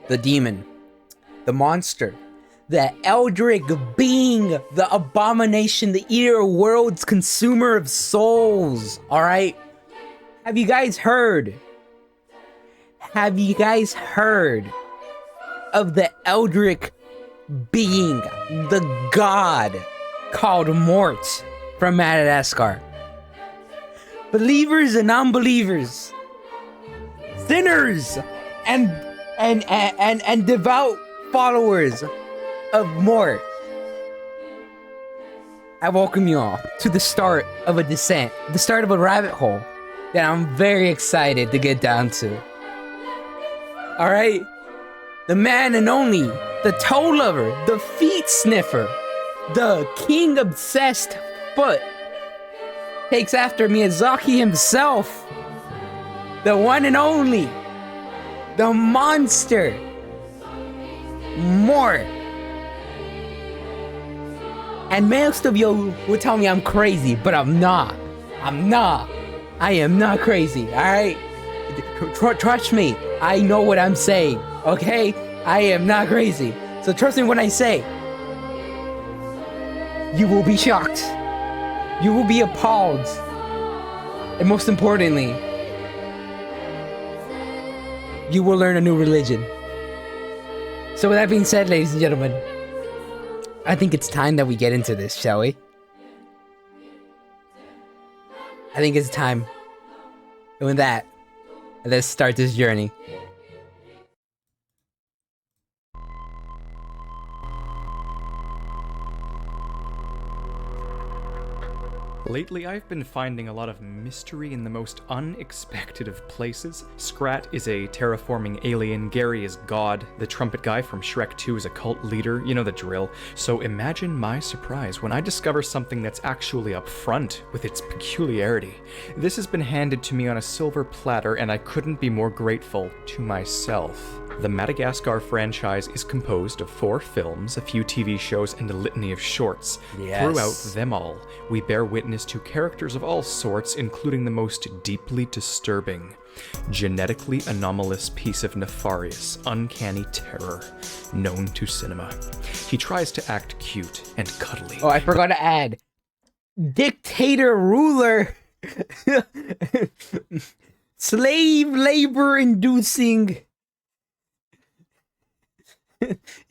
the demon, the monster, the eldritch being, the abomination, the eater of worlds, consumer of souls. All right. Have you guys heard? Have you guys heard of the eldritch being, the god called MORT from Madagascar? Believers and unbelievers, sinners and devout followers of MORT, I welcome you all to the start of a descent, the start of a rabbit hole that I'm very excited to get down to. All right, the man and only, the toe lover, the feet sniffer, the king obsessed foot, takes after Miyazaki himself, the one and only, the monster, MORT. And most of you will tell me I'm crazy, but I'm not. I am not crazy, alright? Trust me, I know what I'm saying, okay? I am not crazy. So trust me when I say, you will be shocked. You will be appalled. And most importantly, you will learn a new religion. So with that being said, ladies and gentlemen, I think it's time that we get into this, shall we? I think it's time. And with that, let's start this journey. Lately, I've been finding a lot of mystery in the most unexpected of places. Scrat is a terraforming alien, Gary is God, the trumpet guy from Shrek 2 is a cult leader, you know the drill. So imagine my surprise when I discover something that's actually up front with its peculiarity. This has been handed to me on a silver platter, and I couldn't be more grateful to myself. The Madagascar franchise is composed of 4 films, a few TV shows, and a litany of shorts. Yes. Throughout them all, we bear witness to characters of all sorts, including the most deeply disturbing, genetically anomalous piece of nefarious, uncanny terror known to cinema. He tries to act cute and cuddly. Oh, I forgot to add, dictator ruler, slave labor inducing,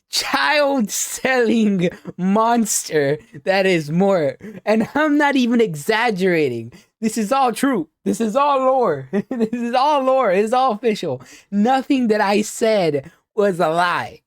child selling monster that is MORT. And I'm not even exaggerating. This is all true. This is all lore. This is all lore. It's all official. Nothing that I said was a lie.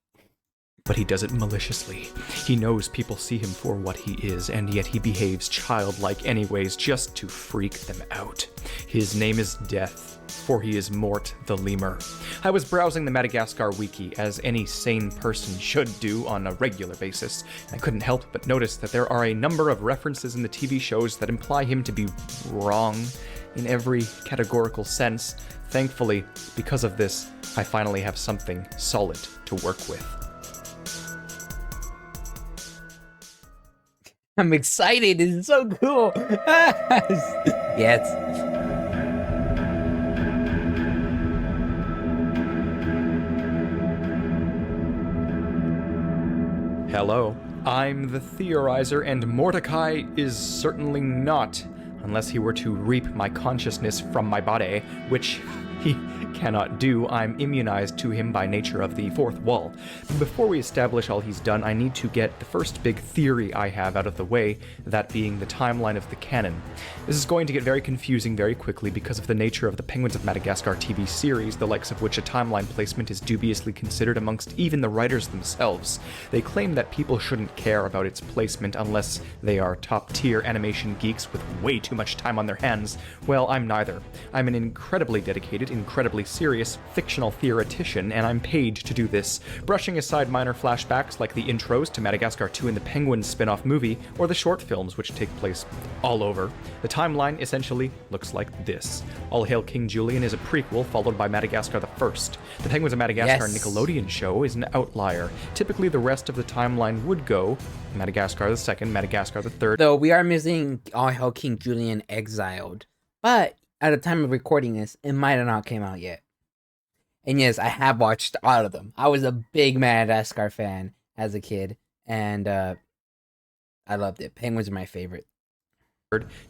But he does it maliciously. He knows people see him for what he is, and yet he behaves childlike anyways just to freak them out. His name is Death, for he is MORT the Lemur. I was browsing the Madagascar wiki, as any sane person should do on a regular basis. I couldn't help but notice that there are a number of references in the TV shows that imply him to be wrong in every categorical sense. Thankfully, because of this, I finally have something solid to work with. I'm excited. This is so cool. Yes. Hello, I'm the Theorizer, and Mordecai is certainly not, unless he were to reap my consciousness from my body, which he cannot do. I'm immunized to him by nature of the fourth wall. Before we establish all he's done, I need to get the first big theory I have out of the way, that being the timeline of the canon. This is going to get very confusing very quickly because of the nature of the Penguins of Madagascar TV series, the likes of which a timeline placement is dubiously considered amongst even the writers themselves. They claim that people shouldn't care about its placement unless they are top-tier animation geeks with way too much time on their hands. Well, I'm neither. I'm an incredibly dedicated, incredibly serious fictional theoretician, and I'm paid to do this, brushing aside minor flashbacks like the intros to Madagascar 2 and the Penguins spin-off movie, or the short films which take place all over. The timeline essentially looks like this. All Hail King Julian is a prequel, followed by Madagascar the First. The Penguins of Madagascar Nickelodeon show is an outlier. Typically the rest of the timeline would go Madagascar the Second, Madagascar the Third. Though we are missing All Hail King Julian Exiled, but at the time of recording this, it might have not came out yet. And yes, I have watched all of them. I was a big Madagascar fan as a kid, and I loved it. Penguins are my favorite.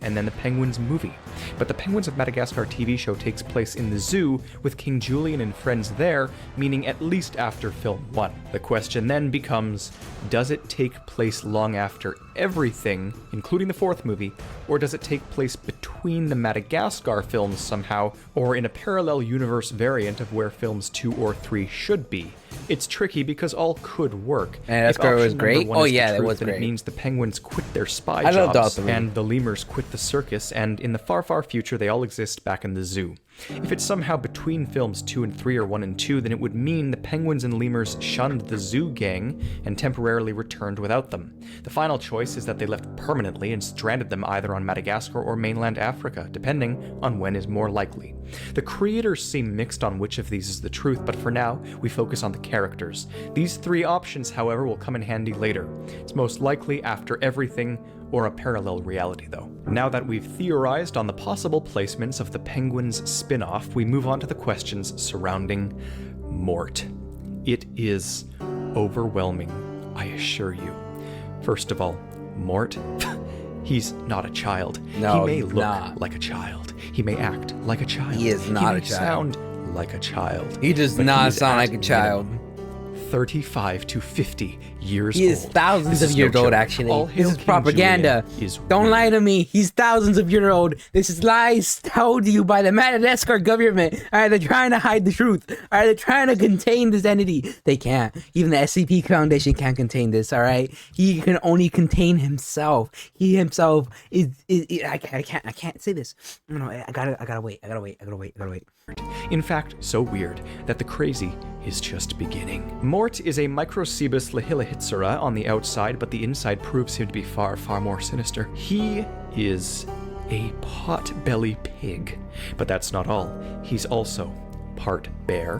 And then the Penguins movie. But the Penguins of Madagascar TV show takes place in the zoo with King Julian and friends there, meaning at least after film 1. The question then becomes, does it take place long after everything, including the 4th movie, or does it take place between the Madagascar films somehow, or in a parallel universe variant of where films 2 or 3 should be? It's tricky because all could work. Madagascar was great. Oh yeah, that was great. great. It means the penguins quit their spy I loved all jobs, three. and the lemurs quit the circus, and in the far, far future, they all exist back in the zoo. If it's somehow between films 2 and 3 or 1 and 2, then it would mean the penguins and lemurs shunned the zoo gang and temporarily returned without them. The final choice is that they left permanently and stranded them either on Madagascar or mainland Africa, depending on when is more likely. The creators seem mixed on which of these is the truth, but for now, we focus on the characters. These 3 options, however, will come in handy later. It's most likely after everything, or a parallel reality, though. Now that we've theorized on the possible placements of the Penguins spin-off, we move on to the questions surrounding Mort. It is overwhelming, I assure you. First of all, Mort, he's not a child. No, he may he's look not. like a child. He may act like a child. He is not may a child. sound like a child. He does But not is sound at like a child. minimum 35 to 50 years He is old. thousands This of no years old, joke. actually. All This hail is King propaganda. Julian is Don't real. lie to me. He's thousands of years old. This is lies told to you by the Madagascar government. All right, they're trying to hide the truth. All right, they're trying to contain this entity. They can't. Even the SCP Foundation can't contain this. All right, he can only contain himself. He himself is. I can't say this. No, I gotta wait. In fact, so weird that the crazy is just beginning. Mort is a Microcebus lahilahitsura on the outside, but the inside proves him to be far, far more sinister. He is a pot-belly pig, but that's not all. He's also part bear,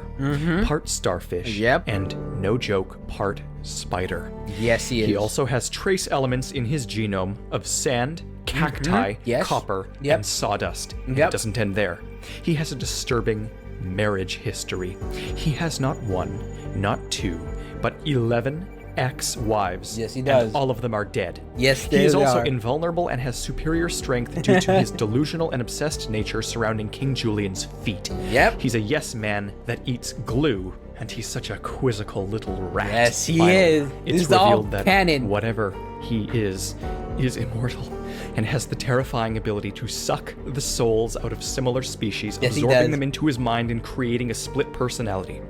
part starfish, and, no joke, part spider. Yes, he is. He also has trace elements in his genome of sand, cacti, copper, and sawdust. And it doesn't end there. He has a disturbing marriage history. He has not 1, not 2, but 11 ex-wives. Yes, he does. And all of them are dead. Yes, He is they also are. invulnerable and has superior strength due to his delusional and obsessed nature surrounding King Julian's feet. Yep. He's a yes man that eats glue, and he's such a quizzical little rat. Yes, he Finally, is. It's This is all revealed that canon. whatever he is immortal and has the terrifying ability to suck the souls out of similar species, Yes, he absorbing does. them into his mind and creating a split personality.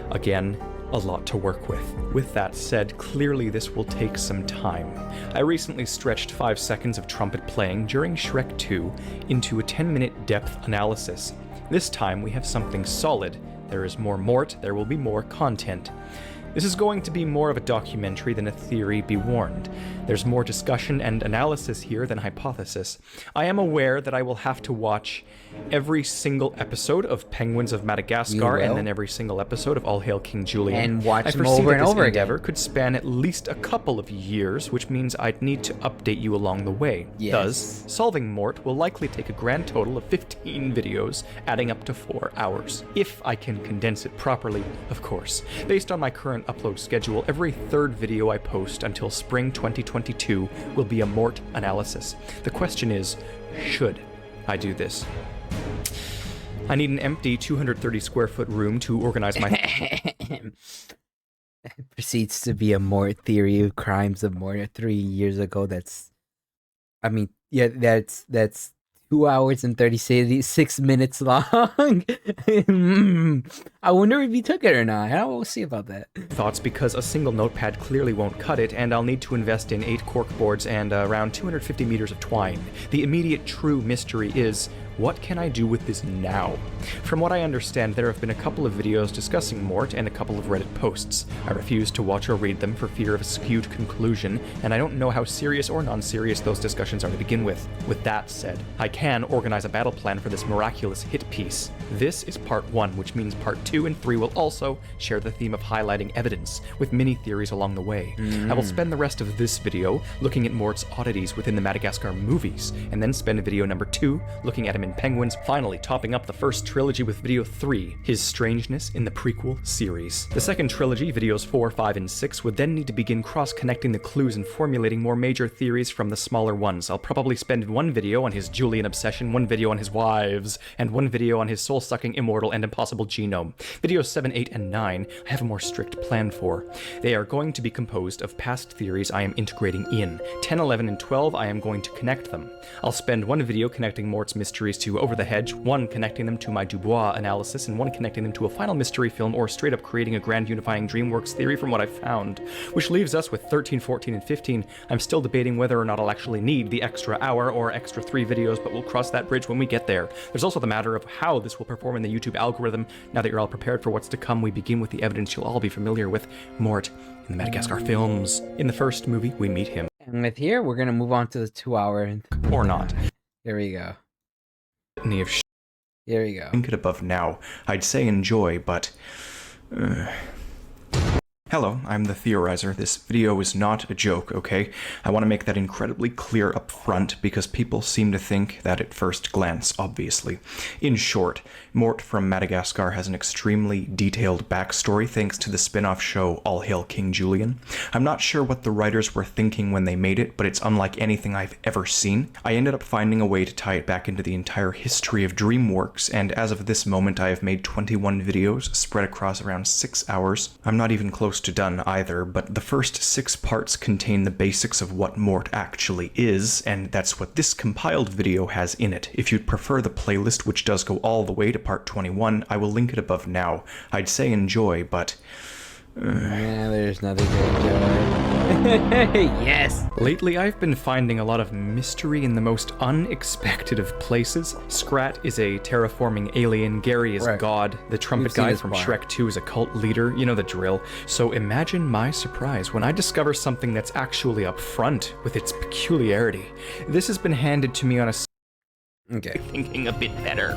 Again, a lot to work with. With that said, clearly this will take some time. I recently stretched 5 seconds of trumpet playing during Shrek 2 into a 10-minute depth analysis. This time we have something solid. There is more Mort, there will be more content. This is going to be more of a documentary than a theory, be warned. There's more discussion and analysis here than hypothesis. I am aware that I will have to watch every single episode of Penguins of Madagascar and then every single episode of All Hail King Julian. And watch I them foresee over that and this over again. endeavor could span at least a couple of years, which means I'd need to update you along the way. Yes. Thus, solving Mort will likely take a grand total of 15 videos, adding up to 4 hours. If I can condense it properly, of course. Based on my current upload schedule, every third video I post until spring 2022 will be a Mort analysis. The question is, should I do this? I need an empty 230 square foot room to organize my... Proceeds to be a Mort theory of crimes of Mort 3 years ago. That's 2 hours and 36 minutes long. I wonder if he took it or not. We'll see about that. thoughts because a single notepad clearly won't cut it, and I'll need to invest in 8 cork boards and around 250 meters of twine. The immediate true mystery is, what can I do with this now? From what I understand, there have been a couple of videos discussing Mort and a couple of Reddit posts. I refuse to watch or read them for fear of a skewed conclusion, and I don't know how serious or non-serious those discussions are to begin with. With that said, I can organize a battle plan for this miraculous hit piece. This is part 1, which means part 2 and 3 will also share the theme of highlighting evidence, with mini theories along the way. I will spend the rest of this video looking at Mort's oddities within the Madagascar movies, and then spend video number 2 looking at him Time in Penguins, finally topping up the first trilogy with video 3, His Strangeness in the prequel series. The second trilogy, videos 4, 5, and 6, would then need to begin cross-connecting the clues and formulating more major theories from the smaller ones. I'll probably spend one video on his Julian obsession, one video on his wives, and one video on his soul-sucking immortal and impossible genome. Videos 7, 8, and 9 I have a more strict plan for. They are going to be composed of past theories I am integrating in. 10, 11, and 12 I am going to connect them. I'll spend one video connecting Mort's mysteries to Over the Hedge, one connecting them to my Dubois analysis, and one connecting them to a final mystery film or straight up creating a grand unifying DreamWorks theory from what I've found. Which leaves us with 13, 14, and 15. I'm still debating whether or not I'll actually need the extra hour or extra 3 videos, but we'll cross that bridge when we get there. There's also the matter of how this will perform in the YouTube algorithm. Now that you're all prepared for what's to come, we begin with the evidence you'll all be familiar with, Mort in the Madagascar films. In the first movie, we meet him. And with here, we're gonna move on to the 2-hour. Or not. Here we go. Of Here we go. Link it above now. I'd say enjoy, but... Hello, I'm the Theorizer. This video is not a joke, okay? I want to make that incredibly clear up front because people seem to think that at first glance, obviously. In short, Mort from Madagascar has an extremely detailed backstory thanks to the spin-off show All Hail King Julian. I'm not sure what the writers were thinking when they made it, but it's unlike anything I've ever seen. I ended up finding a way to tie it back into the entire history of DreamWorks, and as of this moment I have made 21 videos spread across around 6 hours. I'm not even close to done either, but the first 6 parts contain the basics of what Mort actually is, and that's what this compiled video has in it. If you'd prefer the playlist, which does go all the way to part 21, I will link it above now. I'd say enjoy, but... Yeah, there's nothing to enjoy. Yes! Lately, I've been finding a lot of mystery in the most unexpected of places. Scrat is a terraforming alien, Gary is God, the trumpet guy from Shrek 2 is a cult leader, you know the drill. So imagine my surprise when I discover something that's actually up front with its peculiarity. This has been handed to me on a... Okay. Thinking a bit better.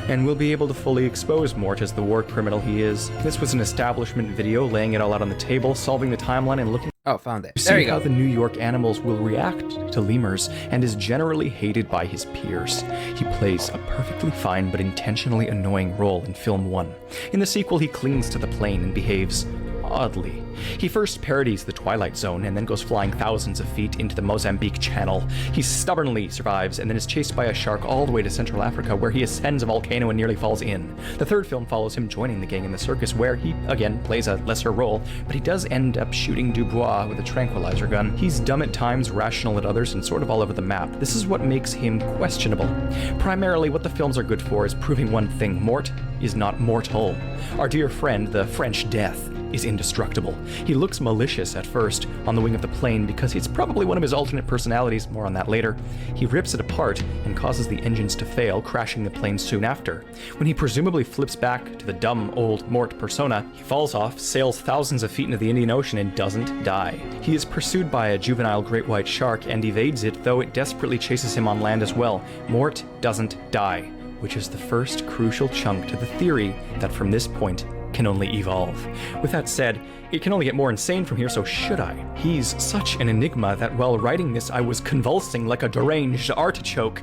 And we'll be able to fully expose Mort as the war criminal he is. This was an establishment video laying it all out on the table, solving the timeline and looking... Oh, found it. There you go. How the New York animals will react to lemurs and is generally hated by his peers. He plays a perfectly fine but intentionally annoying role in film 1. In the sequel, he clings to the plane and behaves oddly. He first parodies the Twilight Zone and then goes flying thousands of feet into the Mozambique Channel. He stubbornly survives and then is chased by a shark all the way to Central Africa, where he ascends a volcano and nearly falls in. The third film follows him joining the gang in the circus, where he, again, plays a lesser role, but he does end up shooting Dubois with a tranquilizer gun. He's dumb at times, rational at others, and sort of all over the map. This is what makes him questionable. Primarily, what the films are good for is proving one thing: Mort is not mortal. Our dear friend, the French Death, is indestructible. He looks malicious at first on the wing of the plane because it's probably one of his alternate personalities, more on that later. He rips it apart and causes the engines to fail, crashing the plane soon after. When he presumably flips back to the dumb old Mort persona, he falls off, sails thousands of feet into the Indian Ocean and doesn't die. He is pursued by a juvenile great white shark and evades it, though it desperately chases him on land as well. Mort doesn't die, which is the first crucial chunk to the theory that from this point can only evolve. With that said, it can only get more insane from here, so should I? He's such an enigma that while writing this I was convulsing like a deranged artichoke.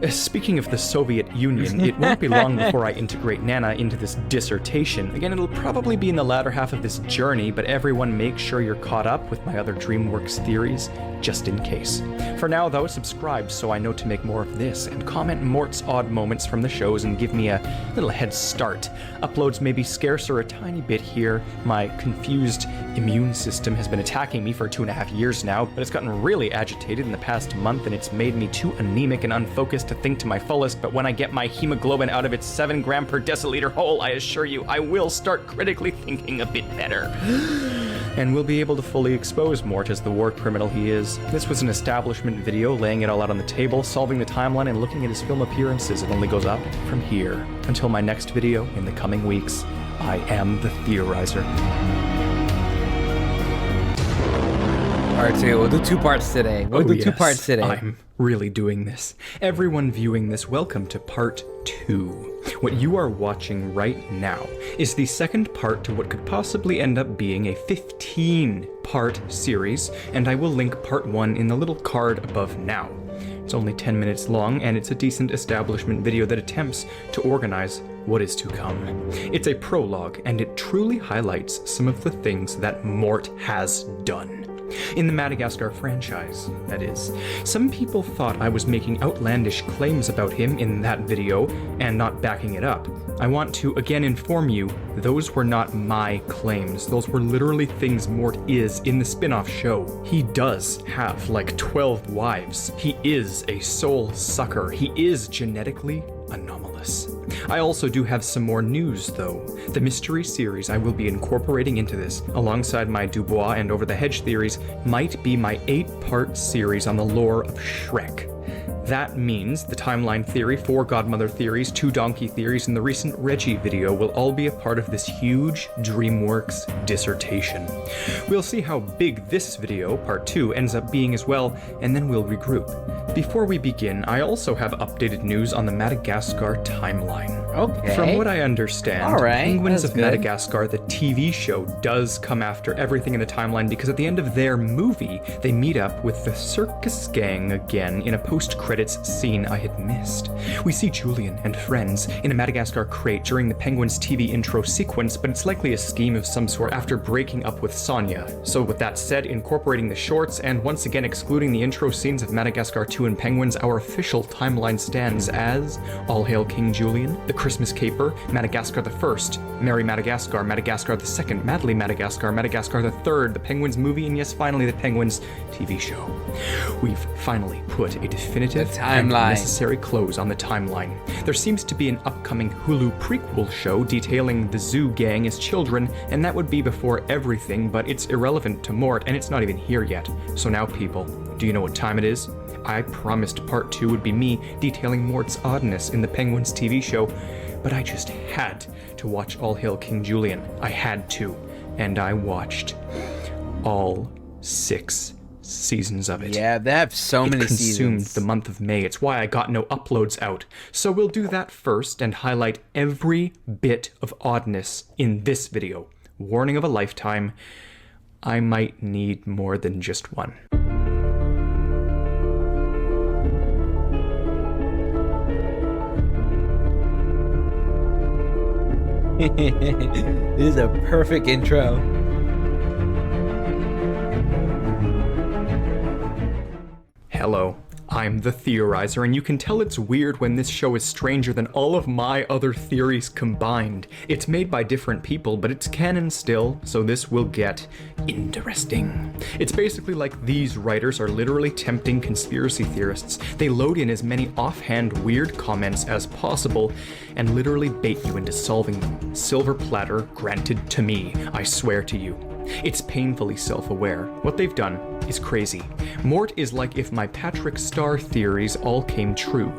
Speaking of the Soviet Union, it won't be long before I integrate Nana into this dissertation. Again, it'll probably be in the latter half of this journey, but everyone make sure you're caught up with my other DreamWorks theories, just in case. For now, though, subscribe so I know to make more of this, and comment Mort's odd moments from the shows and give me a little head start. Uploads may be scarcer a tiny bit here. My confused immune system has been attacking me for 2.5 years now, but it's gotten really agitated in the past month, and it's made me too anemic and unfocused to think to my fullest. But when I get my hemoglobin out of its 7 gram per deciliter hole, I assure you I will start critically thinking a bit better. And we'll be able to fully expose Mort as the war criminal he is. This was an establishment video laying it all out on the table, solving the timeline and looking at his film appearances. It only goes up from here. Until my next video in the coming weeks, I am the Theorizer. Part 2. We'll do 2 parts today. We'll do 2 parts today. I'm really doing this. Everyone viewing this, welcome to part 2. What you are watching right now is the second part to what could possibly end up being a 15-part series, and I will link part 1 in the little card above now. It's only 10 minutes long, and it's a decent establishment video that attempts to organize what is to come. It's a prologue, and it truly highlights some of the things that Mort has done. In the Madagascar franchise, that is. Some people thought I was making outlandish claims about him in that video and not backing it up. I want to again inform you, those were not my claims. Those were literally things Mort is in the spin-off show. He does have like 12 wives. He is a soul sucker. He is genetically anomalous. I also do have some more news, though. The mystery series I will be incorporating into this, alongside my Dubois and Over the Hedge theories, might be my 8-part series on the lore of Shrek. That means the timeline theory, 4 godmother theories, 2 donkey theories, and the recent Reggie video will all be a part of this huge DreamWorks dissertation. We'll see how big this video, part 2, ends up being as well, and then we'll regroup. Before we begin, I also have updated news on the Madagascar timeline. Okay. From what I understand, All right, Penguins that's of good. Madagascar, the TV show, does come after everything in the timeline because at the end of their movie, they meet up with the circus gang again in a post-credits scene I had missed. We see Julian and friends in a Madagascar crate during the Penguins TV intro sequence, but it's likely a scheme of some sort after breaking up with Sonia. So with that said, incorporating the shorts and once again excluding the intro scenes of Madagascar 2 and Penguins, our official timeline stands as All Hail King Julian, The Christmas Caper, Madagascar the First, Merry Madagascar, Madagascar the Second, Madly Madagascar, Madagascar the Third, the Penguins movie, and yes, finally the Penguins TV show. We've finally put a definitive and necessary close on the timeline. There seems to be an upcoming Hulu prequel show detailing the zoo gang as children, and that would be before everything, but it's irrelevant to Mort, and it's not even here yet. So now, people, do you know what time it is? I promised part 2 would be me detailing Mort's oddness in the Penguins TV show, but I just had to watch All Hail King Julian. I had to, and I watched all 6 seasons of it. Yeah, they have so many consumed seasons. the month of May. It's why I got no uploads out. So we'll do that first and highlight every bit of oddness in this video. Warning of a lifetime. I might need more than just one. This is a perfect intro. Hello, I'm the Theorizer, and you can tell it's weird when this show is stranger than all of my other theories combined. It's made by different people, but it's canon still, so this will get interesting. It's basically like these writers are literally tempting conspiracy theorists. They load in as many offhand weird comments as possible and literally bait you into solving them. Silver platter granted to me, I swear to you. It's painfully self-aware. What they've done is crazy. Mort is like if my Patrick Star theories all came true.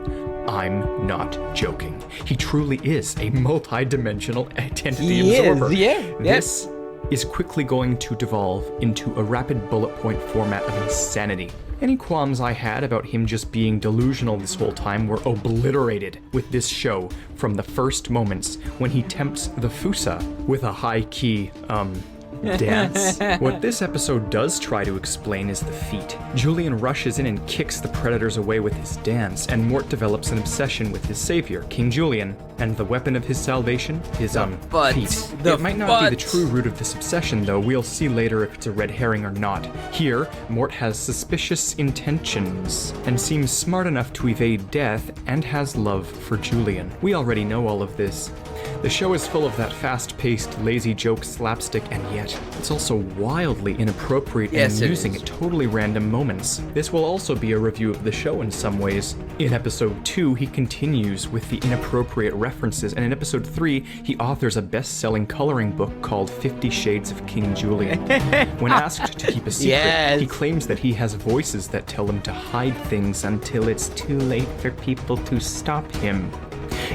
I'm not joking. He truly is a multi-dimensional identity absorber. This is quickly going to devolve into a rapid bullet point format of insanity. Any qualms I had about him just being delusional this whole time were obliterated with this show from the first moments when he tempts the Fusa with a high-key, dance. What this episode does try to explain is the feat. Julian rushes in and kicks the predators away with his dance, and Mort develops an obsession with his savior, King Julian, and the weapon of his salvation, his feet. It might not be the true root of this obsession, though. We'll see later if it's a red herring or not. Here, Mort has suspicious intentions, and seems smart enough to evade death, and has love for Julian. We already know all of this. The show is full of that fast-paced, lazy joke slapstick, and yet it's also wildly inappropriate and amusing at totally random moments. This will also be a review of the show in some ways. In episode 2, he continues with the inappropriate references, and in episode 3, he authors a best-selling coloring book called 50 Shades of King Julian. When asked to keep a secret, he claims that he has voices that tell him to hide things until it's too late for people to stop him.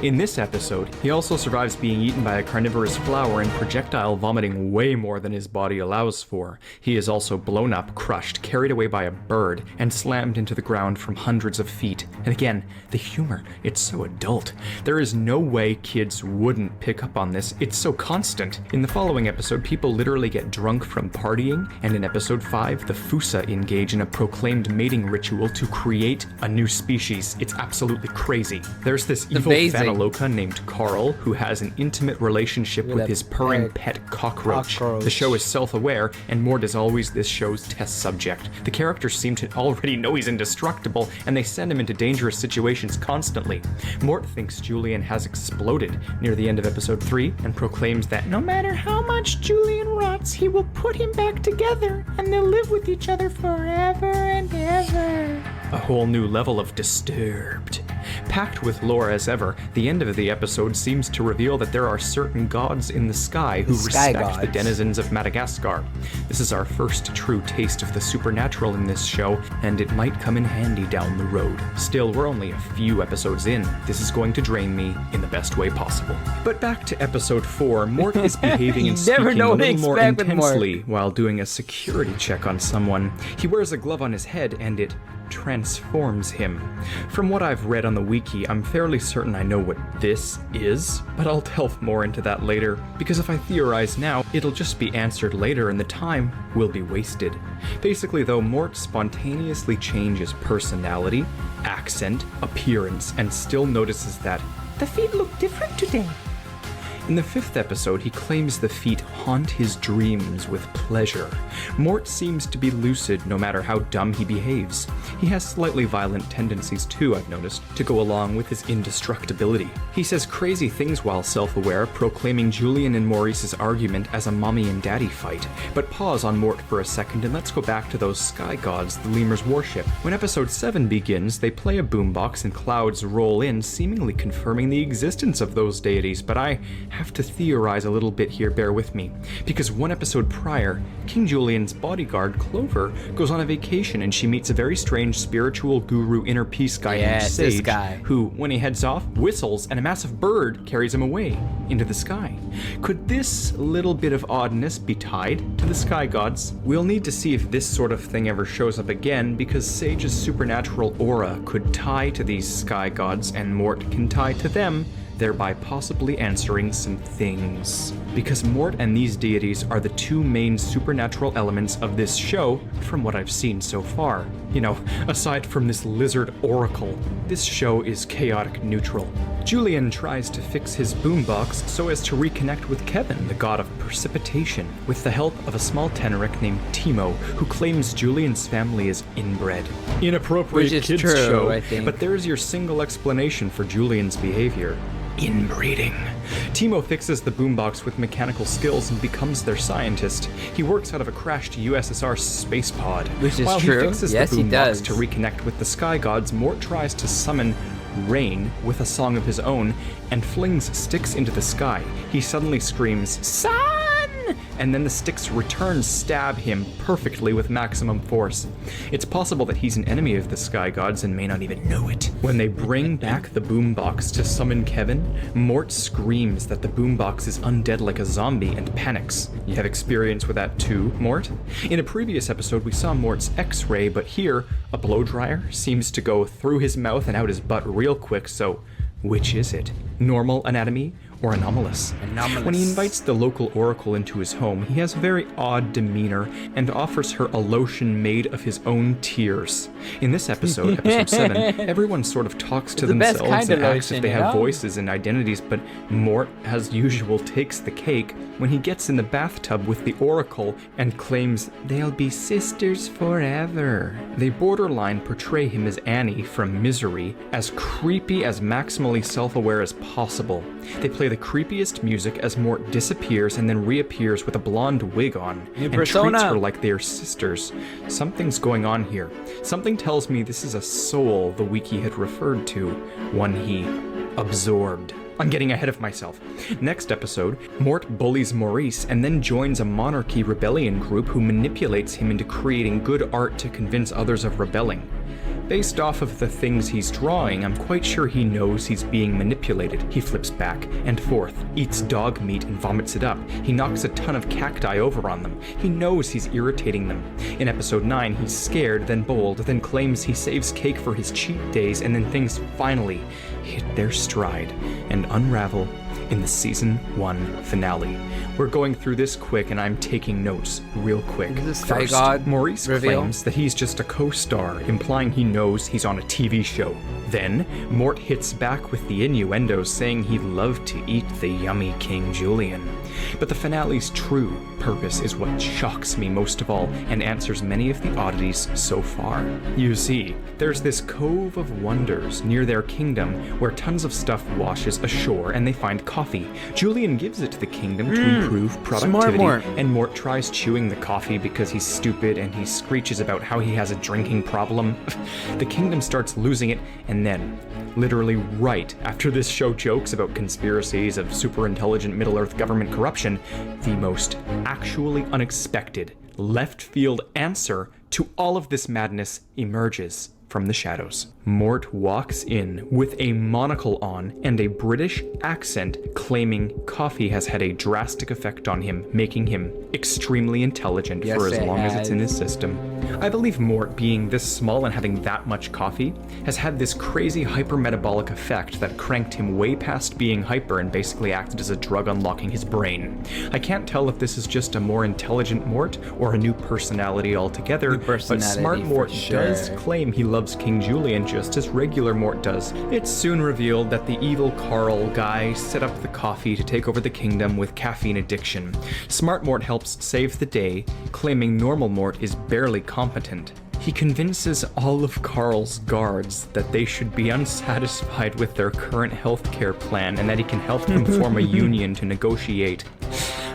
In this episode, he also survives being eaten by a carnivorous flower and projectile vomiting way more than his body allows for. He is also blown up, crushed, carried away by a bird, and slammed into the ground from hundreds of feet. And again, the humor, it's so adult. There is no way kids wouldn't pick up on this. It's so constant. In the following episode, people literally get drunk from partying, and in episode 5, the Fusa engage in a proclaimed mating ritual to create a new species. It's absolutely crazy. There's this evil Phanaloka named Carl, who has an intimate relationship with his purring pet cockroach. The show is self-aware, and Mort is always this show's test subject. The characters seem to already know he's indestructible, and they send him into dangerous situations constantly. Mort thinks Julian has exploded near the end of episode 3, and proclaims that no matter how much Julian rots, he will put him back together, and they'll live with each other forever and ever. A whole new level of disturbed. Packed with lore as ever, the end of the episode seems to reveal that there are certain gods in the sky who respect the denizens of Madagascar. This is our first true taste of the supernatural in this show, and it might come in handy down the road. Still, we're only a few episodes in. This is going to drain me in the best way possible. But back to episode 4, Mort is behaving and speaking a little more intensely while doing a security check on someone. He wears a glove on his head, and it transforms him. From what I've read on the wiki, I'm fairly certain I know what this is, but I'll delve more into that later, because if I theorize now, it'll just be answered later and the time will be wasted. Basically though, Mort spontaneously changes personality, accent, appearance, and still notices that the feet look different today. In the 5th episode, he claims the feet haunt his dreams with pleasure. Mort seems to be lucid no matter how dumb he behaves. He has slightly violent tendencies too, I've noticed, to go along with his indestructibility. He says crazy things while self-aware, proclaiming Julian and Maurice's argument as a mommy and daddy fight. But pause on Mort for a second and let's go back to those sky gods the lemurs worship. When episode 7 begins, they play a boombox and clouds roll in, seemingly confirming the existence of those deities, but I have to theorize a little bit here, bear with me, because one episode prior, King Julian's bodyguard, Clover, goes on a vacation and she meets a very strange spiritual guru inner peace guy named Sage, who, when he heads off, whistles and a massive bird carries him away into the sky. Could this little bit of oddness be tied to the sky gods? We'll need to see if this sort of thing ever shows up again, because Sage's supernatural aura could tie to these sky gods and Mort can tie to them, thereby possibly answering some things. Because Mort and these deities are the two main supernatural elements of this show, from what I've seen so far. You know, aside from this lizard oracle, this show is chaotic neutral. Julian tries to fix his boombox so as to reconnect with Kevin, the god of precipitation, with the help of a small tenoric named Timo, who claims Julian's family is inbred. Inappropriate kids show, but there's your single explanation for Julian's behavior. Inbreeding. Timo fixes the boombox with mechanical skills and becomes their scientist. He works out of a crashed USSR space pod. Which is While true. He fixes the boombox to reconnect with the sky gods, Mort tries to summon rain with a song of his own and flings sticks into the sky. He suddenly screams, "Sun!" and then the sticks return stab him perfectly with maximum force. It's possible that he's an enemy of the sky gods and may not even know it. When they bring back the boombox to summon Kevin, Mort screams that the boombox is undead like a zombie and panics. You have experience with that too, Mort? In a previous episode, we saw Mort's X-ray, but here, a blow dryer seems to go through his mouth and out his butt real quick, so which is it? Normal anatomy or anomalous? When he invites the local oracle into his home, he has a very odd demeanor and offers her a lotion made of his own tears. In this episode, episode 7, everyone sort of talks to themselves and acts if they have voices and identities, but Mort, as usual, takes the cake when he gets in the bathtub with the oracle and claims they'll be sisters forever. They borderline portray him as Annie from Misery, as creepy as maximally self-aware as possible. They play the creepiest music as Mort disappears and then reappears with a blonde wig on and treats her like they're sisters. Something's going on here. Something tells me this is a soul the wiki had referred to, one he absorbed. I'm getting ahead of myself. Next episode, Mort bullies Maurice and then joins a monarchy rebellion group who manipulates him into creating good art to convince others of rebelling. Based off of the things he's drawing, I'm quite sure he knows he's being manipulated. He flips back and forth, eats dog meat and vomits it up. He knocks a ton of cacti over on them. He knows he's irritating them. In episode 9, he's scared, then bold, then claims he saves cake for his cheat days, and then things finally hit their stride and unravel in the season 1 finale. We're going through this quick and I'm taking notes real quick. Is this Sky First, God Maurice reveal? claims that he's just a co-star, implying he knows he's on a TV show. Then, Mort hits back with the innuendos saying he'd love to eat the yummy King Julian. But the finale's true purpose is what shocks me most of all and answers many of the oddities so far. You see, there's this cove of wonders near their kingdom where tons of stuff washes ashore and they find coffee. Julian gives it to the kingdom to improve productivity, Mort. and Mort tries chewing the coffee because he's stupid and he screeches about how he has a drinking problem. The kingdom starts losing it, and then, literally right after this show jokes about conspiracies of super intelligent Middle-earth government corruption, the most actually unexpected left field answer to all of this madness emerges from the shadows. Mort walks in with a monocle on and a British accent, claiming coffee has had a drastic effect on him, making him extremely intelligent for as long as it's in his system. I believe Mort, being this small and having that much coffee, has had this crazy hypermetabolic effect that cranked him way past being hyper and basically acted as a drug unlocking his brain. I can't tell if this is just a more intelligent Mort or a new personality altogether, but smart Mort does claim he loves King Julian just as regular Mort does. It's soon revealed that the evil Carl guy set up the coffee to take over the kingdom with caffeine addiction. Smart Mort helps save the day, claiming normal Mort is barely competent. He convinces all of Carl's guards that they should be unsatisfied with their current healthcare plan and that he can help them form a union to negotiate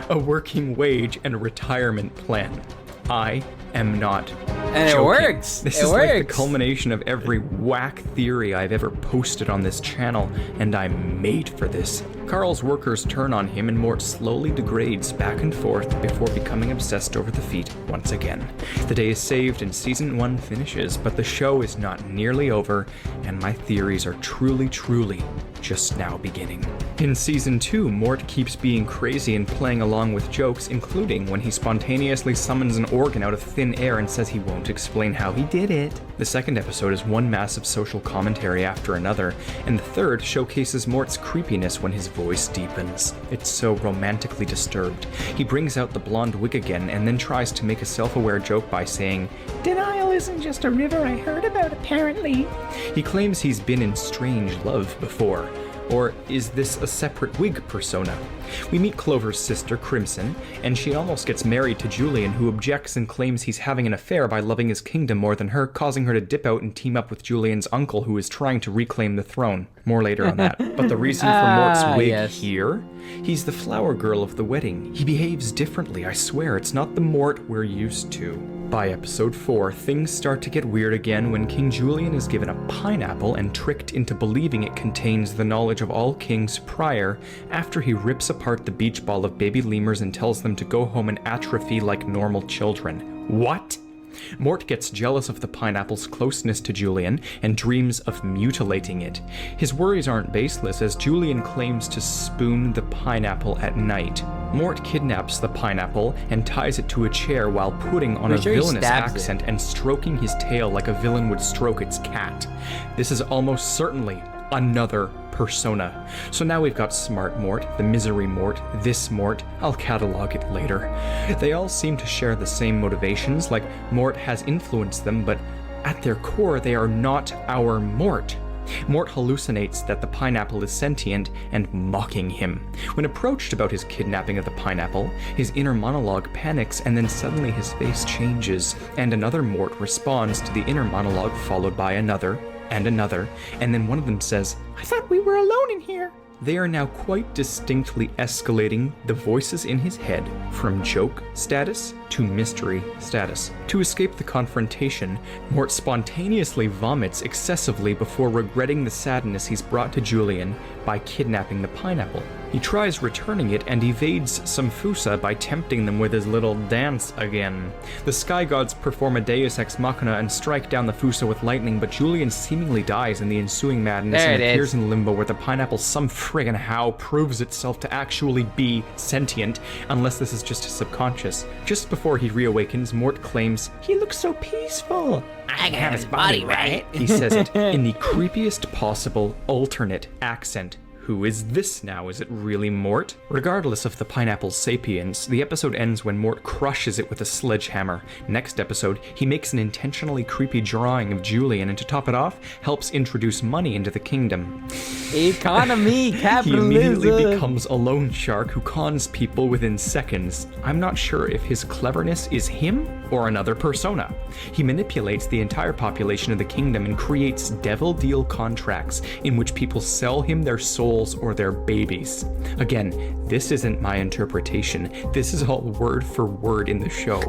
a working wage and retirement plan. I am not And joking. it works. This it is works. like the culmination of every whack theory I've ever posted on this channel, and I'm made for this. Carl's workers turn on him and Mort slowly degrades back and forth before becoming obsessed over the feat once again. The day is saved and season 1 finishes, but the show is not nearly over, and my theories are truly just now beginning. In season 2, Mort keeps being crazy and playing along with jokes, including when he spontaneously summons an organ out of thin air and says he won't explain how he did it. The second episode is one massive social commentary after another, and the third showcases Mort's creepiness when his voice deepens. It's so romantically disturbed. He brings out the blonde wig again and then tries to make a self-aware joke by saying, "Denial isn't just a river I heard about, apparently." He claims he's been in strange love before. Or is this a separate wig persona? We meet Clover's sister, Crimson, and she almost gets married to Julian, who objects and claims he's having an affair by loving his kingdom more than her, causing her to dip out and team up with Julian's uncle, who is trying to reclaim the throne. More later on that. But the reason for Mort's wig here? He's the flower girl of the wedding. He behaves differently, I swear. It's not the Mort we're used to. By episode 4, things start to get weird again when King Julian is given a pineapple and tricked into believing it contains the knowledge of all kings prior, after he rips apart the beach ball of baby lemurs and tells them to go home and atrophy like normal children. What? Mort gets jealous of the pineapple's closeness to Julian and dreams of mutilating it. His worries aren't baseless, as Julian claims to spoon the pineapple at night. Mort kidnaps the pineapple and ties it to a chair while putting on a villainous accent and stroking his tail like a villain would stroke its cat. This is almost certainly another persona. So now we've got Smart Mort, the Misery Mort, this Mort, I'll catalog it later. They all seem to share the same motivations, like Mort has influenced them, but at their core they are not our Mort. Mort hallucinates that the pineapple is sentient and mocking him. When approached about his kidnapping of the pineapple, his inner monologue panics and then suddenly his face changes, and another Mort responds to the inner monologue followed by another, and another, and then one of them says, "I thought we were alone in here." They are now quite distinctly escalating the voices in his head from joke status to mystery status. To escape the confrontation, Mort spontaneously vomits excessively before regretting the sadness he's brought to Julian by kidnapping the pineapple. He tries returning it and evades some Fusa by tempting them with his little dance again. The sky gods perform a deus ex machina and strike down the Fusa with lightning, but Julian seemingly dies in the ensuing madness and appears in limbo where the pineapple some friggin' how proves itself to actually be sentient, unless this is just his subconscious. Just before he reawakens, Mort claims, "He looks so peaceful." I can have his body, right? He says it in the creepiest possible alternate accent. Who is this now? Is it really Mort? Regardless of the pineapple's sapience, the episode ends when Mort crushes it with a sledgehammer. Next episode, he makes an intentionally creepy drawing of Julian, and to top it off, helps introduce money into the kingdom. Economy, capitalism. He immediately becomes a loan shark who cons people within seconds. I'm not sure if his cleverness is him or another persona. He manipulates the entire population of the kingdom and creates devil deal contracts in which people sell him their souls or their babies. Again, this isn't my interpretation. This is all word for word in the show.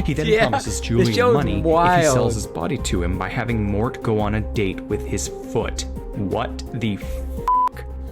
He then promises Julian money if he sells his body to him by having Mort go on a date with his foot. What the f***?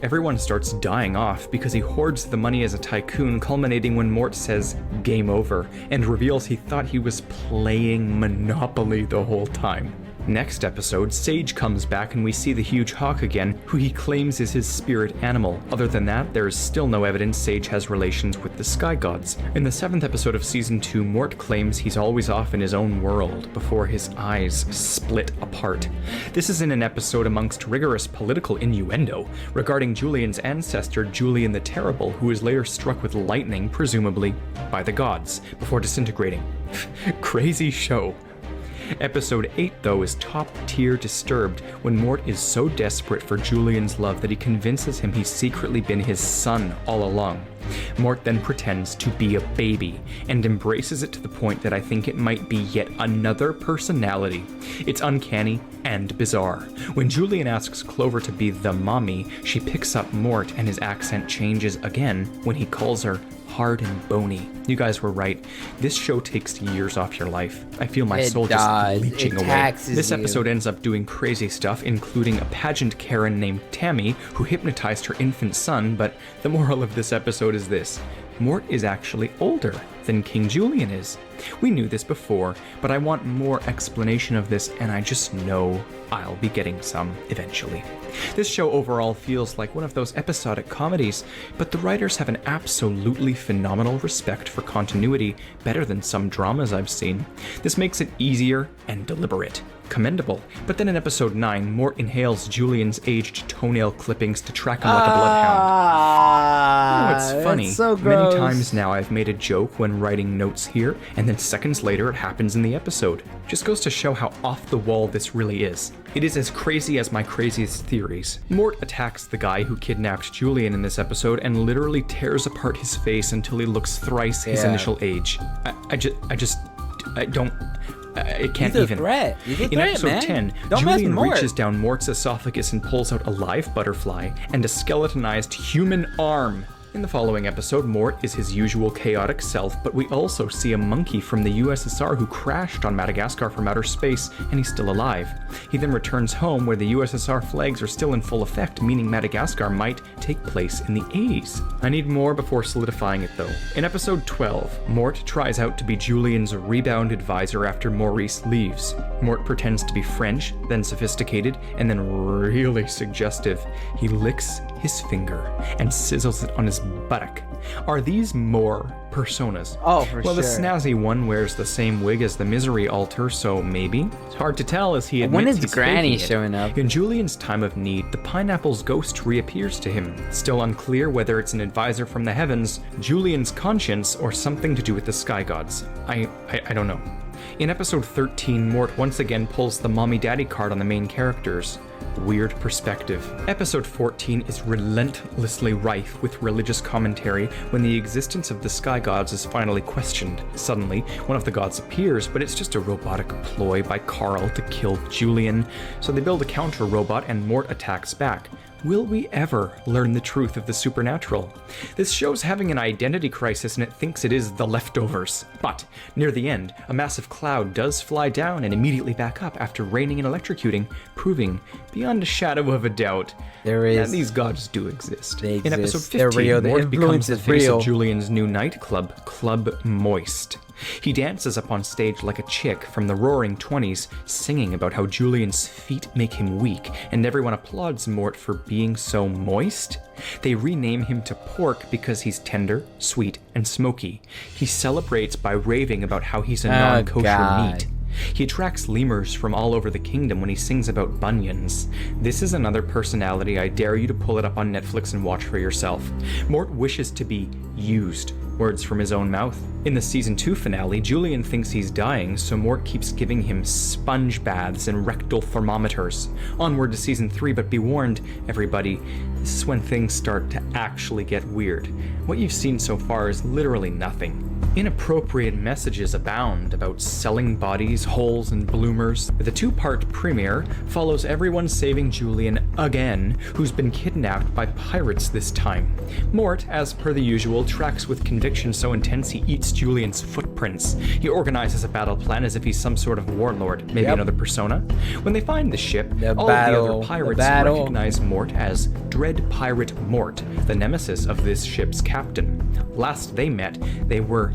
Everyone starts dying off because he hoards the money as a tycoon, culminating when Mort says, "Game over," and reveals he thought he was playing Monopoly the whole time. Next episode, Sage comes back and we see the huge hawk again, who he claims is his spirit animal. Other than that, there is still no evidence Sage has relations with the sky gods. In the 7th episode of season 2, Mort claims he's always off in his own world before his eyes split apart. This is in an episode amongst rigorous political innuendo regarding Julian's ancestor, Julian the Terrible, who is later struck with lightning, presumably by the gods, before disintegrating. Crazy show. Episode 8, though, is top-tier disturbed when Mort is so desperate for Julian's love that he convinces him he's secretly been his son all along. Mort then pretends to be a baby and embraces it to the point that I think it might be yet another personality. It's uncanny and bizarre. When Julian asks Clover to be the mommy, she picks up Mort and his accent changes again when he calls her hard and bony. You guys were right. This show takes years off your life. I feel my soul just leeching away. This episode ends up doing crazy stuff, including a pageant Karen named Tammy who hypnotized her infant son, but the moral of this episode is this. Mort is actually older than King Julian is. We knew this before, but I want more explanation of this, and I just know I'll be getting some eventually. This show overall feels like one of those episodic comedies, but the writers have an absolutely phenomenal respect for continuity, better than some dramas I've seen. This makes it easier and deliberate. Commendable. But then in episode 9, Mort inhales Julian's aged toenail clippings to track him like a bloodhound. Oh, it's funny. So gross. Many times now I've made a joke when writing notes here, and then seconds later it happens in the episode. Just goes to show how off the wall this really is. It is as crazy as my craziest theories. Mort attacks the guy who kidnapped Julian in this episode and literally tears apart his face until he looks thrice his initial age. I don't... It can't even. In episode 10, Julian reaches down Mort's esophagus and pulls out a live butterfly and a skeletonized human arm. In the following episode, Mort is his usual chaotic self, but we also see a monkey from the USSR who crashed on Madagascar from outer space, and he's still alive. He then returns home where the USSR flags are still in full effect, meaning Madagascar might take place in the 80s. I need more before solidifying it though. In episode 12, Mort tries out to be Julian's rebound advisor after Maurice leaves. Mort pretends to be French, then sophisticated, and then really suggestive. He licks his finger and sizzles it on his buttock. Are these more personas? Oh, for sure. Well, the snazzy one wears the same wig as the misery alter, so maybe. It's hard to tell as he admits when is he's Granny faking it. showing up? In Julian's time of need, the pineapple's ghost reappears to him. Still unclear whether it's an advisor from the heavens, Julian's conscience, or something to do with the sky gods. I don't know. In episode 13, Mort once again pulls the mommy-daddy card on the main characters. Weird perspective. Episode 14 is relentlessly rife with religious commentary when the existence of the sky gods is finally questioned. Suddenly, one of the gods appears, but it's just a robotic ploy by Carl to kill Julian. So they build a counter-robot and Mort attacks back. Will we ever learn the truth of the supernatural? This show's having an identity crisis and it thinks it is the leftovers. But near the end, a massive cloud does fly down and immediately back up after raining and electrocuting, proving beyond a shadow of a doubt that these gods do exist. They In episode exist. They're 15, real. The Mort becomes influence the is face real. of Julian's new nightclub, Club Moist. He dances up on stage like a chick from the roaring 20s, singing about how Julian's feet make him weak, and everyone applauds Mort for being so moist. They rename him to Pork because he's tender, sweet, and smoky. He celebrates by raving about how he's a non-kosher God. meat. He attracts lemurs from all over the kingdom when he sings about bunions. This is another personality. I dare you to pull it up on Netflix and watch for yourself. Mort wishes to be used. Words from his own mouth. In the season 2 finale, Julian thinks he's dying, so Mort keeps giving him sponge baths and rectal thermometers. Onward to season 3, but be warned, everybody, this is when things start to actually get weird. What you've seen so far is literally nothing. Inappropriate messages abound about selling bodies, holes, and bloomers. The 2-part premiere follows everyone saving Julian again, who's been kidnapped by pirates this time. Mort, as per the usual, tracks with conviction so intense he eats Julian's footprints. He organizes a battle plan as if he's some sort of warlord, maybe another persona. When they find the ship, all of the other pirates recognize Mort as Dread Pirate Mort, the nemesis of this ship's captain. Last they met, they were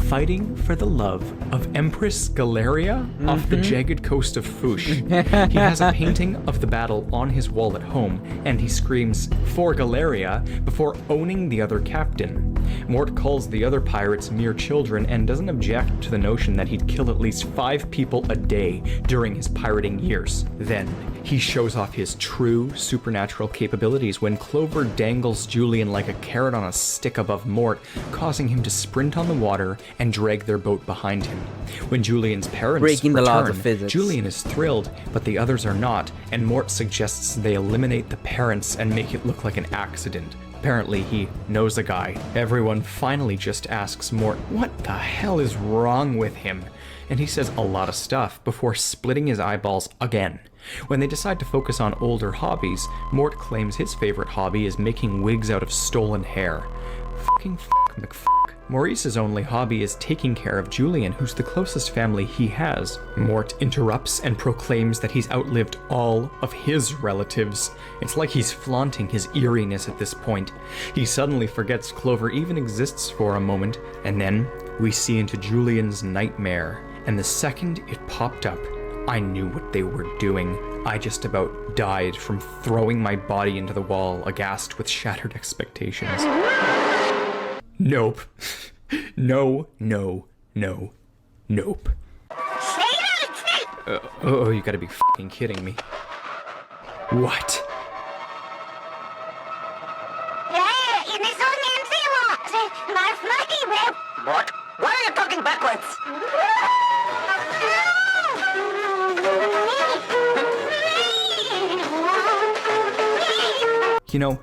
fighting for the love of Empress Galeria off the jagged coast of Fouche. He has a painting of the battle on his wall at home, and he screams, "For Galeria," before owning the other captain. Mort calls the other pirates mere children and doesn't object to the notion that he'd kill at least 5 people a day during his pirating years. Then, he shows off his true supernatural capabilities when Clover dangles Julian like a carrot on a stick above Mort, causing him to sprint on the water and drag their boat behind him. When Julian's parents Breaking the laws return, of physics. Julian is thrilled, but the others are not, and Mort suggests they eliminate the parents and make it look like an accident. Apparently, he knows a guy. Everyone finally just asks Mort, what the hell is wrong with him? And he says a lot of stuff before splitting his eyeballs again. When they decide to focus on older hobbies, Mort claims his favorite hobby is making wigs out of stolen hair. Fucking McFuck. Maurice's only hobby is taking care of Julian, who's the closest family he has. Mort interrupts and proclaims that he's outlived all of his relatives. It's like he's flaunting his eeriness at this point. He suddenly forgets Clover even exists for a moment, and then we see into Julian's nightmare. And the second it popped up, I knew what they were doing. I just about died from throwing my body into the wall, aghast with shattered expectations. Nope. No. Nope. Oh, you gotta be fucking kidding me. What? What? Why are you talking backwards? You know,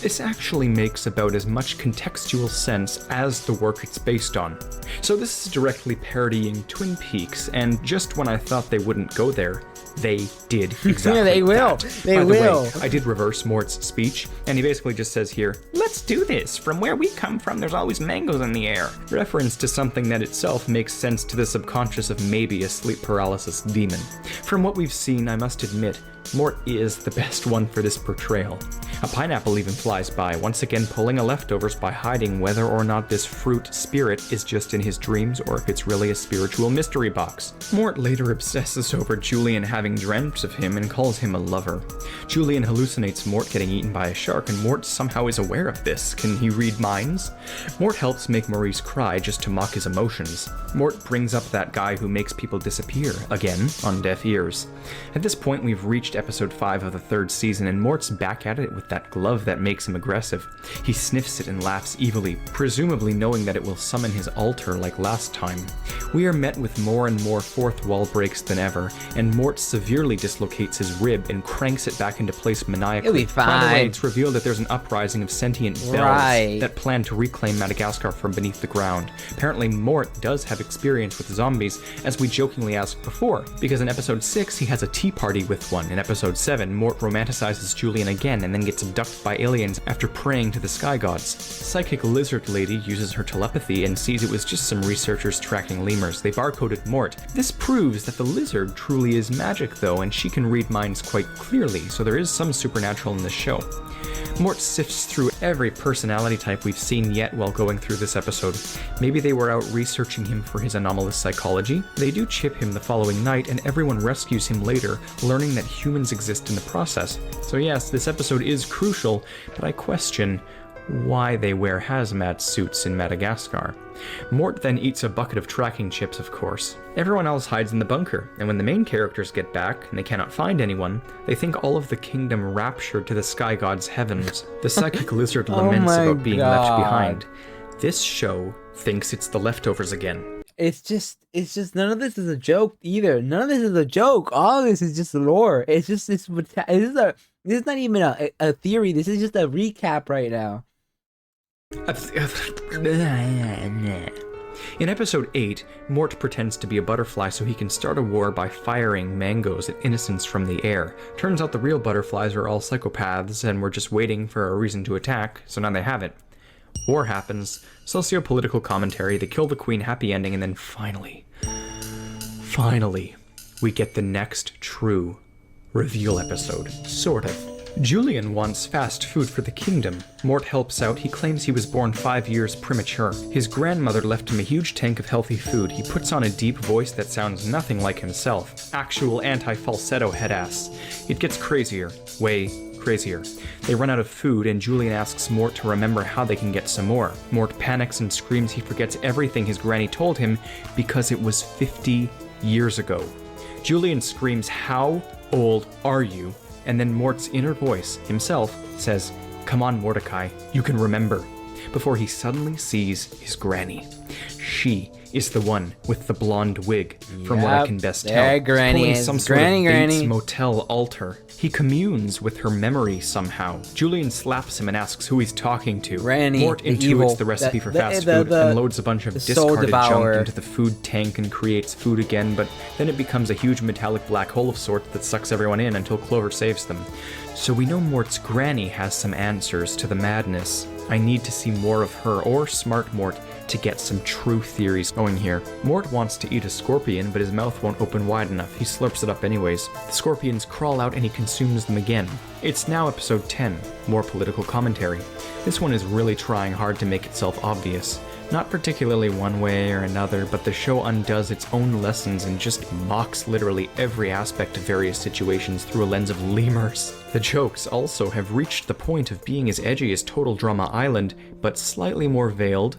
this actually makes about as much contextual sense as the work it's based on. So this is directly parodying Twin Peaks, and just when I thought they wouldn't go there, they did exactly They will. that. They By the will. way, I did reverse Mort's speech, and he basically just says here, "Let's do this. From where we come from, there's always mangoes in the air." Reference to something that itself makes sense to the subconscious of maybe a sleep paralysis demon. From what we've seen, I must admit, Mort is the best one for this portrayal. A pineapple even flies by, once again pulling a leftovers by hiding whether or not this fruit spirit is just in his dreams or if it's really a spiritual mystery box. Mort later obsesses over Julian having dreamt of him and calls him a lover. Julian hallucinates Mort getting eaten by a shark, and Mort somehow is aware of this. Can he read minds? Mort helps make Maurice cry just to mock his emotions. Mort brings up that guy who makes people disappear, again, on deaf ears. At this point, we've reached episode 5 of the 3rd season, and Mort's back at it with that glove that makes him aggressive. He sniffs it and laughs evilly, presumably knowing that it will summon his altar like last time. We are met with more and more fourth wall breaks than ever, and Mort severely dislocates his rib and cranks it back into place maniacally. It'll be fine. By the way, it's revealed that there's an uprising of sentient bells that plan to reclaim Madagascar from beneath the ground. Apparently, Mort does have experience with zombies, as we jokingly asked before, because in episode 6 he has a tea party with one, in episode 7, Mort romanticizes Julian again and then gets abducted by aliens after praying to the sky gods. Psychic lizard lady uses her telepathy and sees it was just some researchers tracking lemurs. They barcoded Mort. This proves that the lizard truly is magic though, and she can read minds quite clearly, so there is some supernatural in this show. Mort sifts through every personality type we've seen yet while going through this episode. Maybe they were out researching him for his anomalous psychology. They do chip him the following night, and everyone rescues him later, learning that humans exist in the process. So yes, this episode is crucial, but I question why they wear hazmat suits in Madagascar. Mort then eats a bucket of tracking chips, of course. Everyone else hides in the bunker, and when the main characters get back and they cannot find anyone, they think all of the kingdom raptured to the sky god's heavens. The psychic lizard laments about being left behind. This show thinks it's the leftovers again. It's just none of this is a joke either. None of this is a joke. All of this is just lore. This is not even a theory. This is just a recap right now. In episode 8, Mort pretends to be a butterfly so he can start a war by firing mangoes at innocents from the air. Turns out the real butterflies are all psychopaths and were just waiting for a reason to attack, so now they have it. War happens, socio-political commentary, they kill the queen, happy ending, and then finally, we get the next true reveal episode. Sort of. Julian wants fast food for the kingdom. Mort helps out. He claims he was born 5 years premature. His grandmother left him a huge tank of healthy food. He puts on a deep voice that sounds nothing like himself. Actual anti-falsetto head-ass. It gets crazier. Way crazier. They run out of food, and Julian asks Mort to remember how they can get some more. Mort panics and screams he forgets everything his granny told him because it was 50 years ago. Julian screams, "How old are you?" And then Mort's inner voice, himself, says, "Come on, Mordecai, you can remember," before he suddenly sees his granny. She is the one with the blonde wig, from what I can best tell. Granny Pulling is. some sort Granny, of Granny. Bates Motel altar. He communes with her memory somehow. Julian slaps him and asks who he's talking to. Granny, Mort the intuits evil- the recipe for the- fast the- food the- and loads a bunch of the soul discarded junk devourer. into the food tank and creates food again, but then it becomes a huge metallic black hole of sorts that sucks everyone in until Clover saves them. So we know Mort's granny has some answers to the madness. I need to see more of her, or Smart Mort, to get some true theories going here. Mort wants to eat a scorpion, but his mouth won't open wide enough. He slurps it up anyways. The scorpions crawl out and he consumes them again. It's now episode 10, more political commentary. This one is really trying hard to make itself obvious. Not particularly one way or another, but the show undoes its own lessons and just mocks literally every aspect of various situations through a lens of lemurs. The jokes also have reached the point of being as edgy as Total Drama Island, but slightly more veiled.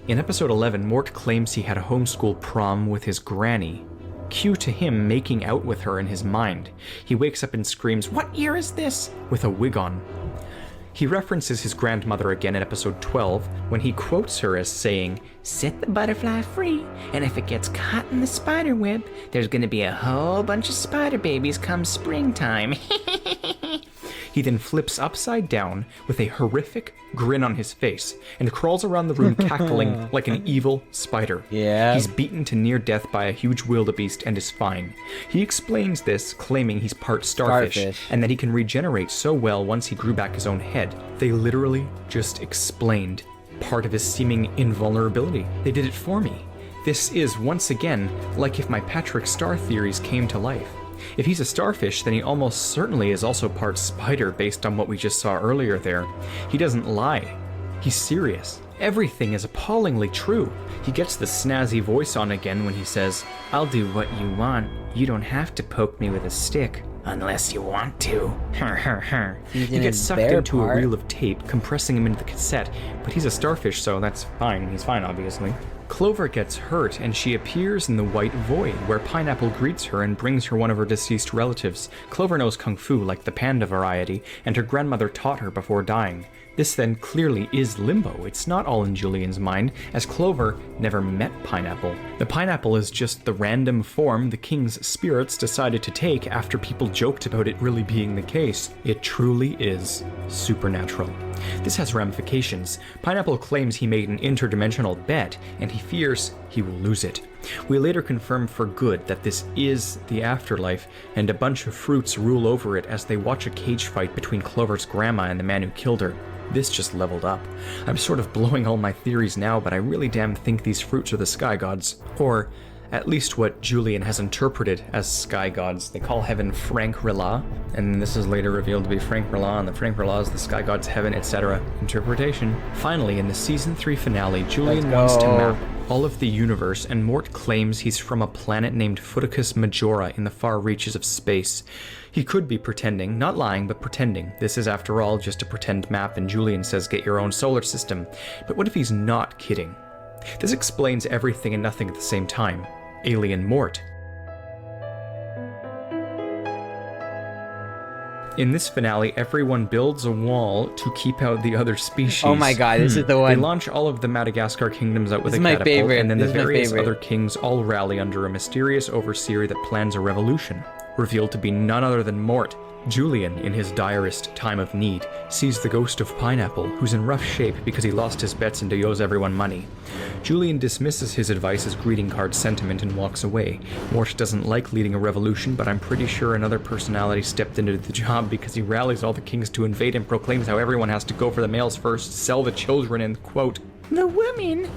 In episode 11, Mort claims he had a homeschool prom with his granny. Cue to him making out with her in his mind. He wakes up and screams, "What year is this?" with a wig on. He references his grandmother again in episode 12, when he quotes her as saying, "Set the butterfly free, and if it gets caught in the spider web, there's gonna be a whole bunch of spider babies come springtime." He then flips upside down with a horrific grin on his face and crawls around the room cackling like an evil spider. Yeah. He's beaten to near death by a huge wildebeest and is fine. He explains this, claiming he's part starfish and that he can regenerate so well once he grew back his own head. They literally just explained part of his seeming invulnerability. They did it for me. This is, once again, like if my Patrick Star theories came to life. If he's a starfish, then he almost certainly is also part spider based on what we just saw earlier there. He doesn't lie. He's serious. Everything is appallingly true. He gets the snazzy voice on again when he says, "I'll do what you want. You don't have to poke me with a stick. Unless you want to." He gets sucked into a reel of tape, compressing him into the cassette, but he's a starfish, so that's fine. He's fine, obviously. Clover gets hurt, and she appears in the White Void, where Pineapple greets her and brings her one of her deceased relatives. Clover knows Kung Fu, like the panda variety, and her grandmother taught her before dying. This then clearly is Limbo. It's not all in Julian's mind, as Clover never met Pineapple. The pineapple is just the random form the king's spirits decided to take after people joked about it really being the case, it truly is supernatural. This has ramifications. Pineapple claims he made an interdimensional bet, and he fears he will lose it. We later confirm for good that this is the afterlife, and a bunch of fruits rule over it as they watch a cage fight between Clover's grandma and the man who killed her. This just leveled up. I'm sort of blowing all my theories now, but I really damn think these fruits are the sky gods. Or at least what Julian has interpreted as sky gods. They call heaven Frank Rila, and this is later revealed to be Frank Rila, and the Frank Rila is the sky god's heaven, etc. Interpretation. Finally, in the season 3 finale, Julian wants to map all of the universe, and Mort claims he's from a planet named Futicus Majora in the far reaches of space. He could be pretending, not lying, but pretending. This is, after all, just a pretend map, and Julian says get your own solar system. But what if he's not kidding? This explains everything and nothing at the same time. Alien Mort. In this finale, everyone builds a wall to keep out the other species. Oh my god, this is the one. They launch all of the Madagascar kingdoms out with a catapult, favorite. and then the various other kings all rally under a mysterious overseer that plans a revolution, revealed to be none other than Mort. Julian, in his direst time of need, sees the ghost of Pineapple, who's in rough shape because he lost his bets and owes everyone money. Julian dismisses his advice as greeting card sentiment and walks away. Mort doesn't like leading a revolution, but I'm pretty sure another personality stepped into the job because he rallies all the kings to invade and proclaims how everyone has to go for the males first, sell the children, and quote, "The women,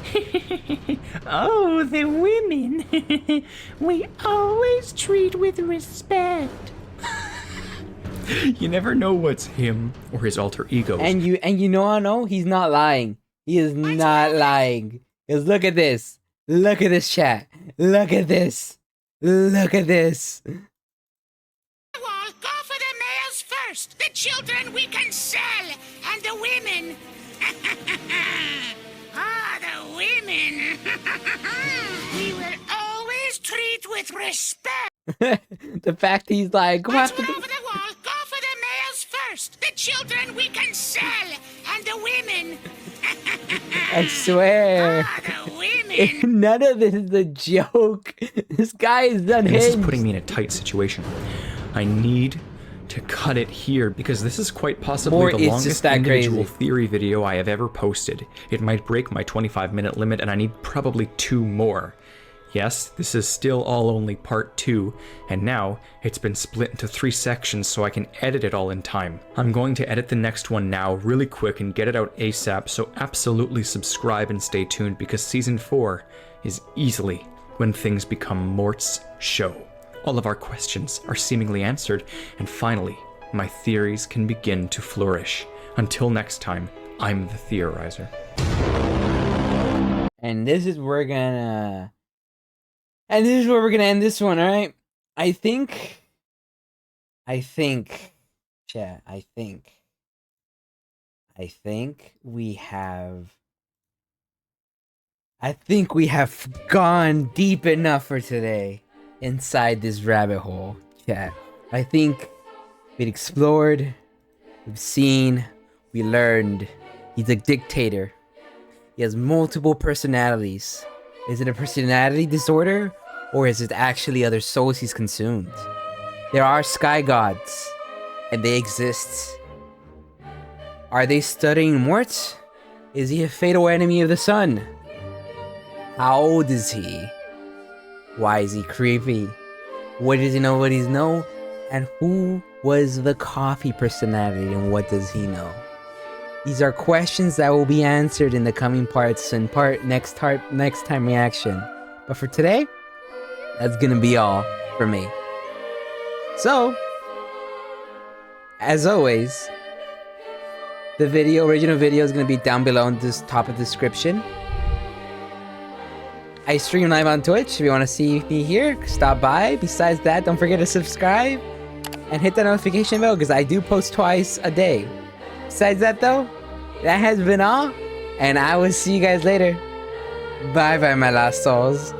oh, the women, we always treat with respect." You never know what's him or his alter ego. And you know I know he's not lying. He is not lying. Because look at this. Look at this chat. Look at this. Look at this. Well, go for the males first. The children we can sell, and the women. The women. We will always treat with respect. The fact he's like, go Once after we're the... over the wall, go for the males first. The children we can sell, and the women. I swear. The women. None of this is a joke. This guy is unhinged. And this is putting me in a tight situation. I need to cut it here because this is quite possibly the longest individual theory video I have ever posted. It might break my 25-minute limit, and I need probably 2 more. Yes, this is still all only part 2, and now it's been split into 3 sections so I can edit it all in time. I'm going to edit the next one now really quick and get it out ASAP, so absolutely subscribe and stay tuned because season 4 is easily when things become Mort's show. All of our questions are seemingly answered, and finally, my theories can begin to flourish. Until next time, I'm the Theorizer. And this is where we're gonna... And this is where we're gonna end this one, alright? I think, chat, I think we have gone deep enough for today inside this rabbit hole, chat. I think we've explored, we've seen, we learned. He's a dictator. He has multiple personalities. Is it a personality disorder? Or is it actually other souls he's consumed? There are sky gods, and they exist. Are they studying Mort? Is he a fatal enemy of the sun? How old is he? Why is he creepy? What does he know? What does he know? And who was the coffee personality, and what does he know? These are questions that will be answered in the coming parts and next time reaction. But for today, that's gonna be all for me. So, as always, the original video is gonna be down below in this top of the description. I stream live on Twitch. If you want to see me here, stop by. Besides that, don't forget to subscribe and hit the notification bell because I do post twice a day. Besides that though, that has been all, and I will see you guys later. Bye bye, my lost souls.